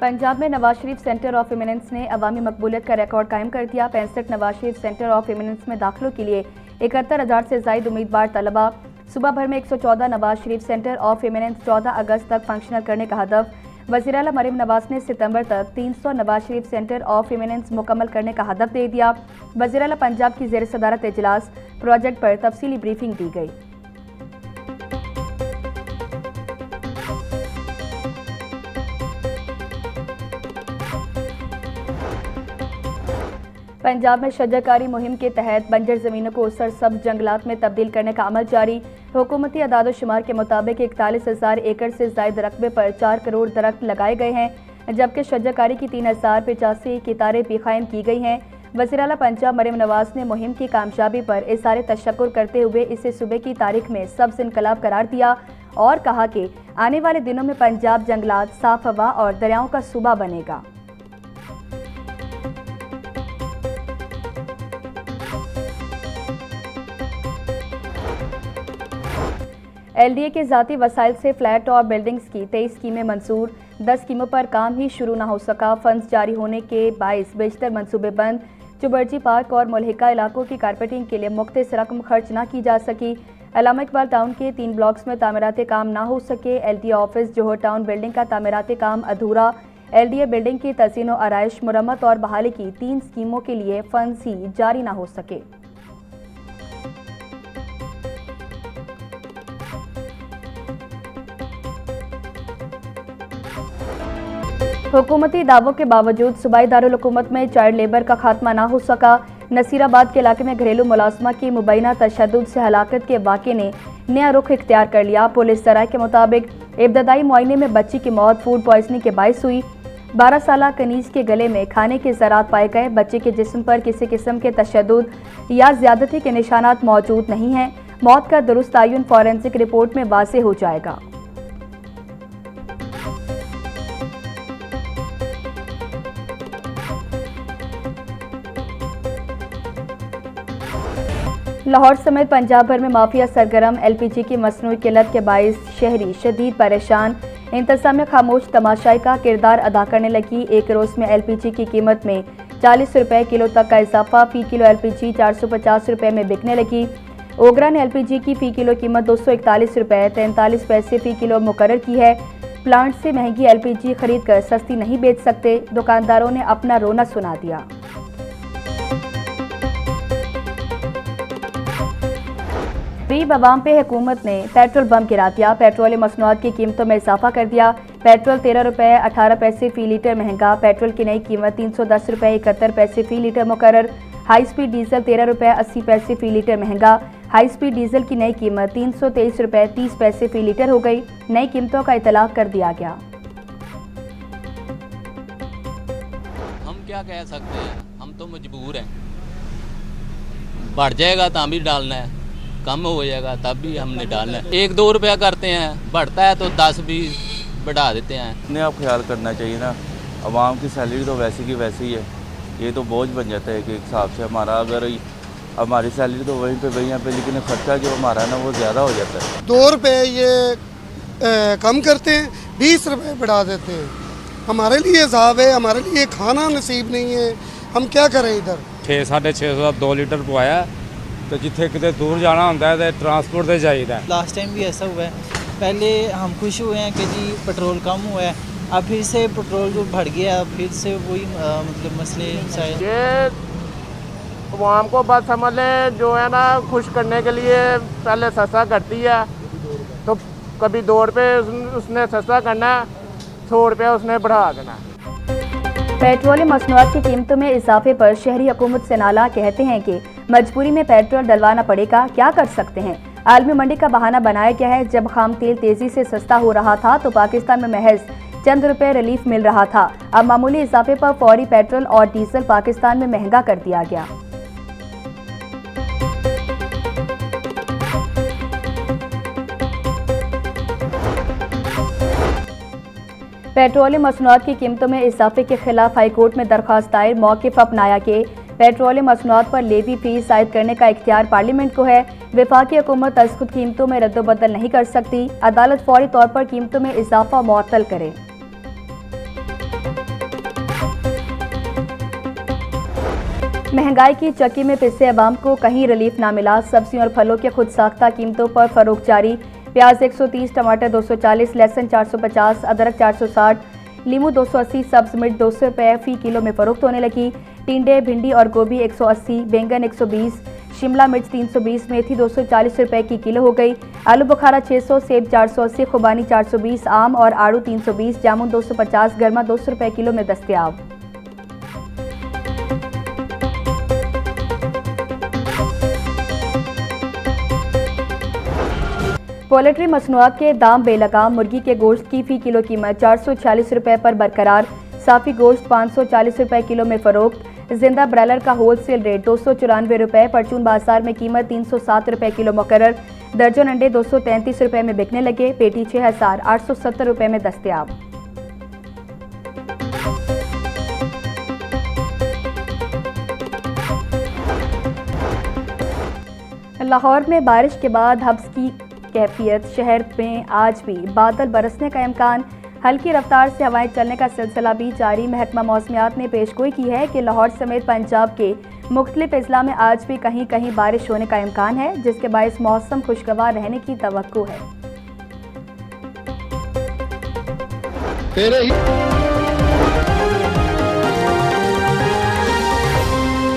पंजाब में Nawaz Sharif centre of eminence ने अवामी मकबूलियत का रिकॉर्ड कायम कर दिया। 65 Nawaz Sharif centre of eminence में दाखिलों के लिए 71,000 से ज़ायद उम्मीदवार तलबा। सुबह भर में 114 Nawaz Sharif centre of eminence 14 अगस्त तक फंक्शनल करने का हदफ। वज़ीर आला मरीम नवाज ने सितंबर तक 300 Nawaz Sharif centre of eminence मुकम्मल करने का हदफ दे दिया। वज़ीर आला पंजाब की ज़ेर सदारत इजलास प्रोजेक्ट पर तफसीली ब्रीफिंग दी गई। पंजाब में शजरकारी मुहिम के तहत बंजर ज़मीनों को सरसब्ज़ जंगलात में तब्दील करने का अमल जारी। हुकूमती अदाद-ओ-शुमार के मुताबिक 41,000 एकड़ से ज़ायद रकबे पर 4 करोड़ दरख्त लगाए गए हैं, जबकि शजरकारी की 3,085 कितारें भी कायम की गई हैं। वज़ीर आला पंजाब मरीम नवाज ने मुहिम की कामयाबी पर इज़हार तशक्कुर करते हुए इसे सूबे की तारीख में सब्ज़ इनकलाब करार दिया और कहा कि आने वाले दिनों में पंजाब जंगलात, साफ हवा और दरियाओं का सूबा बनेगा। LDA के ज़ाती वसाइल से फ्लैट और बिल्डिंग्स की 23 स्कीमें मंजूर। 10 स्कीमों पर काम ही शुरू न हो सका। फंड्स जारी होने के बाइस बेशतर मंसूबे बंद। चुबर्जी पार्क और मुल्हिका इलाकों की कारपेटिंग के लिए मुख्तस रकम खर्च न की जा सकी। अल्लामा इकबाल टाउन के 3 ब्लॉक्स में तामीराती काम न हो सके। LDA ऑफिस जोहर टाउन बिल्डिंग का तामीराती काम अधूरा। LDA बिल्डिंग की तज़ीन व आराइश, मुरम्मत और बहाली की 3 स्कीमों के लिए फंड्स ही जारी न हो सके। हुकूमती दावों के बावजूद सूबाई दारुल हुकूमत में चाइल्ड लेबर का खात्मा ना हो सका। नसीराबाद के इलाके में घरेलू मुलाजमा की मुबैना तशद्दुद से हलाकत के वाक़े ने नया रुख इख्तियार कर लिया। पुलिस सराय के मुताबिक इब्तदाई मुआयने में बच्ची की मौत फूड पॉइजनिंग के बायस हुई। 12 साला कनीज के गले में खाने के ज़रात पाए गए। बच्चे के जिस्म पर किसी किस्म के तशद्दुद या ज़्यादती के निशानात मौजूद नहीं हैं। मौत का दुरुस्त तयन फॉरेंसिक रिपोर्ट में वाज़े हो जाएगा। लाहौर समेत पंजाब भर में माफिया सरगर्म। LPG की मसनूई किल्लत के बाइस शहरी शदीद परेशान। इंतज़ामिया खामोश तमाशाई का किरदार अदा करने लगी। एक रोज़ में LPG की कीमत में 40 रुपये किलो तक का इजाफा। फ़ी किलो LPG 450 रुपये में बिकने लगी। ओगरा ने LPG की फ़ी किलो कीमत 241 रुपये 43 पैसे फ़ी किलो मुकर्रर की है। प्लांट से महंगी LPG खरीद कर सस्ती नहीं बेच सकते। दुकानदारों ने अपना रोना सुना दिया। गरीब आवाम पे हुकूमत ने पेट्रोल बम गिरा दिया। पेट्रोलियम मसनूआत की कीमतों में इजाफा कर दिया। पेट्रोल 13 रुपये 18 पैसे फ़ी लीटर महंगा। पेट्रोल की नई कीमत 310 रुपये 71 पैसे फ़ी लीटर मुकर्रर। हाई स्पीड डीजल 13 रुपये 80 पैसे फ़ी लीटर महंगा। हाई स्पीड डीजल की नई कीमत 323 रुपये 30 पैसे फ़ी लीटर हो गई। नई कीमतों का इतलाक कर दिया गया। हम क्या कह सकते हैं, हम तो मजबूर हैं। बढ़ जाएगा तो भी डालना है, कम हो जाएगा तब भी हमने डालना है। 1-2 रुपया करते हैं, बढ़ता है तो 10-20 बढ़ा देते हैं। ने आप ख्याल करना चाहिए ना, आवाम की सैलरी तो वैसी की वैसी ही है। ये तो बोझ बन जाता है कि एक हिसाब से हमारा, अगर हमारी सैलरी तो वहीं पे वहीं पे, लेकिन खर्चा जो हमारा है ना वो ज़्यादा हो जाता है। 2 रुपये ये कम करते हैं, 20 रुपये बढ़ा देते हैं। हमारे लिए हिसाब है, हमारे लिए खाना नसीब नहीं है, हम क्या करें। इधर 6-650 का 2 लीटर पवाया तो जिथे कितने दूर जाना होता है तो ट्रांसपोर्ट से चाहिए। लास्ट टाइम भी ऐसा हुआ है। पहले हम खुश हुए हैं कि जी पेट्रोल कम हुआ है, अब फिर से पेट्रोल जो बढ़ गया, फिर से वही मतलब मसले शायद। ये आवाम को बात समझ लें, जो है ना खुश करने के लिए पहले सस्ता करती है, तो कभी 2 रुपये उसने सस्ता करना, 100 रुपये उसने बढ़ा देना। पेट्रोलियम मसनूआत की कीमतों में इजाफे पर शहरी हुकूमत से नाला कहते हैं कि मजबूरी में पेट्रोल डलवाना पड़ेगा, क्या कर सकते हैं। आलमी मंडी का बहाना बनाया गया है। जब खाम तेल तेजी से सस्ता हो रहा था तो पाकिस्तान में महज चंद रुपए रिलीफ मिल रहा था। अब मामूली इजाफे पर फौरी पेट्रोल और डीजल पाकिस्तान में महंगा कर दिया गया। पेट्रोलियम मसनूआत की कीमतों में इजाफे के खिलाफ हाईकोर्ट में दरख्वास्त दायर। मौक़िफ़ अपनाया कि पेट्रोलियम मसनूआत पर लेवी फीस आयद करने का इख्तियार पार्लियामेंट को है। वफाकी हुकूमत अज़ खुद कीमतों में रद्दोबदल नहीं कर सकती। अदालत फौरी तौर पर कीमतों में इजाफा मुअत्तल करे। महंगाई की चक्की में पिसे अवाम को कहीं रिलीफ ना मिला। सब्जियों और फलों के खुद साख्ता कीमतों पर फरोख्त जारी। प्याज 130, टमाटर 240, लहसुन 450, अदरक 460, लीमू 280, सब्ज मिर्च 200 रुपये फी किलो में फरोख्त होने लगी। टिंडे, भिंडी और गोभी 180, बैंगन 120, शिमला मिर्च 320, मेथी 240 रुपये की किलो हो गई। आलू बुखारा 600, सेब 480, खुबानी 420, आम और आड़ू 320, जामुन 250, गर्मा 200 रुपये किलो में दस्तयाब। पोल्ट्री मसनूआत के दाम बेलगाम। मुर्गी के गोश्त की फी किलो कीमत 446 रुपये पर बरकरार। साफ़ी गोश्त 540 रुपये किलो में फरोख्त। जिंदा ब्रायलर का होलसेल रेट 294 रुपये। परचून बाजार में कीमत 307 रुपये किलो मुकर्रर। दर्जन अंडे 233 रुपये में बिकने लगे। पेटी 6870 रुपये में दस्तयाब। लाहौर में बारिश के बाद हब्स की कैफियत। शहर में आज भी बादल बरसने का इम्कान। हल्की रफ्तार से हवाएं चलने का सिलसिला भी जारी। महकमा मौसमियात ने पेशगोई की है कि लाहौर समेत पंजाब के मुख्तलिफ अजला में आज भी कहीं कहीं बारिश होने का इम्कान है, जिसके बायस मौसम खुशगवार रहने की तवक्को है।